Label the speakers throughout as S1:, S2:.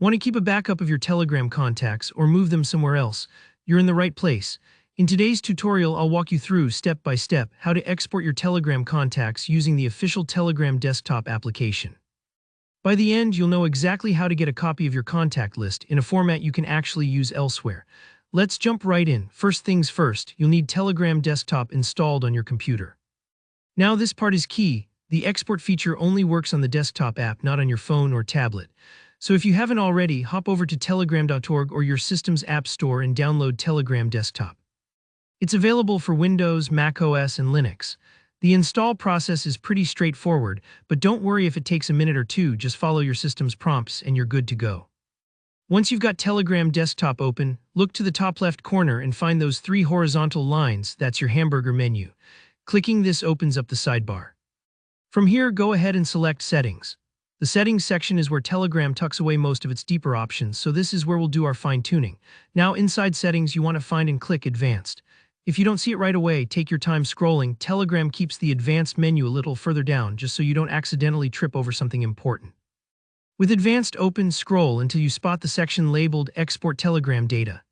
S1: Want to keep a backup of your Telegram contacts or move them somewhere else? You're in the right place. In today's tutorial, I'll walk you through step by step how to export your Telegram contacts using the official Telegram desktop application. By the end, you'll know exactly how to get a copy of your contact list in a format you can actually use elsewhere. Let's jump right in. First things first, you'll need Telegram desktop installed on your computer. Now this part is key. The export feature only works on the desktop app, not on your phone or tablet. So if you haven't already, hop over to telegram.org or your system's app store and download Telegram Desktop. It's available for Windows, Mac OS, and Linux. The install process is pretty straightforward, but don't worry if it takes a minute or two, just follow your system's prompts and you're good to go. Once you've got Telegram Desktop open, look to the top left corner and find those three horizontal lines. That's your hamburger menu. Clicking this opens up the sidebar. From here, go ahead and select Settings. The Settings section is where Telegram tucks away most of its deeper options, so this is where we'll do our fine-tuning. Now, inside Settings, you want to find and click Advanced. If you don't see it right away, take your time scrolling. Telegram keeps the Advanced menu a little further down, just so you don't accidentally trip over something important. With Advanced open, scroll until you spot the section labeled Export Telegram Data.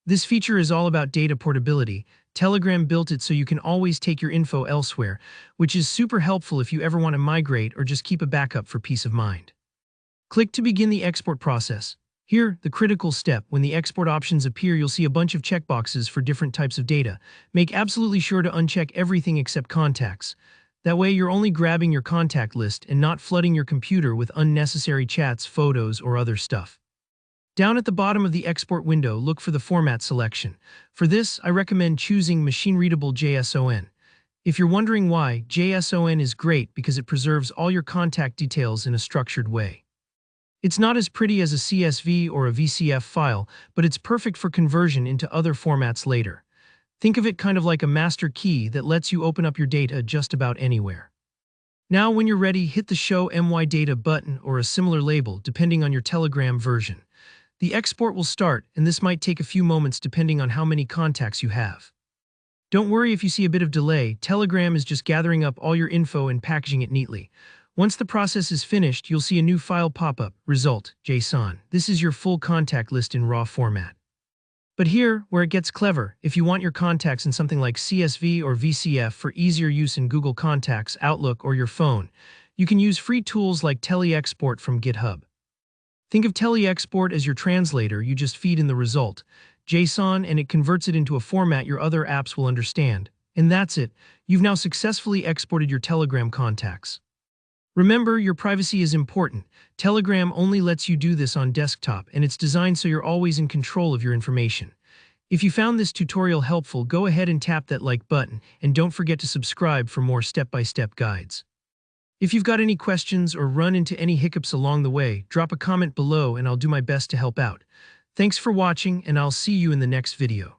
S1: This feature is all about data portability. Telegram built it so you can always take your info elsewhere, which is super helpful if you ever want to migrate or just keep a backup for peace of mind. Click to begin the export process. Here, the critical step. When the export options appear, you'll see a bunch of checkboxes for different types of data. Make absolutely sure to uncheck everything except contacts. That way, you're only grabbing your contact list and not flooding your computer with unnecessary chats, photos, or other stuff. Down at the bottom of the export window, look for the format selection. For this, I recommend choosing machine-readable JSON. If you're wondering why, JSON is great because it preserves all your contact details in a structured way. It's not as pretty as a CSV or a VCF file, but it's perfect for conversion into other formats later. Think of it kind of like a master key that lets you open up your data just about anywhere. Now, when you're ready, hit the Show My Data button or a similar label, depending on your Telegram version. The export will start, and this might take a few moments depending on how many contacts you have. Don't worry if you see a bit of delay. Telegram is just gathering up all your info and packaging it neatly. Once the process is finished, you'll see a new file pop up, Result, JSON. This is your full contact list in raw format. But here, where it gets clever, if you want your contacts in something like CSV or VCF for easier use in Google Contacts, Outlook, or your phone, you can use free tools like TeleExport from GitHub. Think of TeleExport as your translator. You just feed in the result, JSON, and it converts it into a format your other apps will understand. And that's it. You've now successfully exported your Telegram contacts. Remember, your privacy is important. Telegram only lets you do this on desktop, and it's designed so you're always in control of your information. If you found this tutorial helpful, go ahead and tap that like button, and don't forget to subscribe for more step-by-step guides. If you've got any questions or run into any hiccups along the way, drop a comment below and I'll do my best to help out. Thanks for watching, and I'll see you in the next video.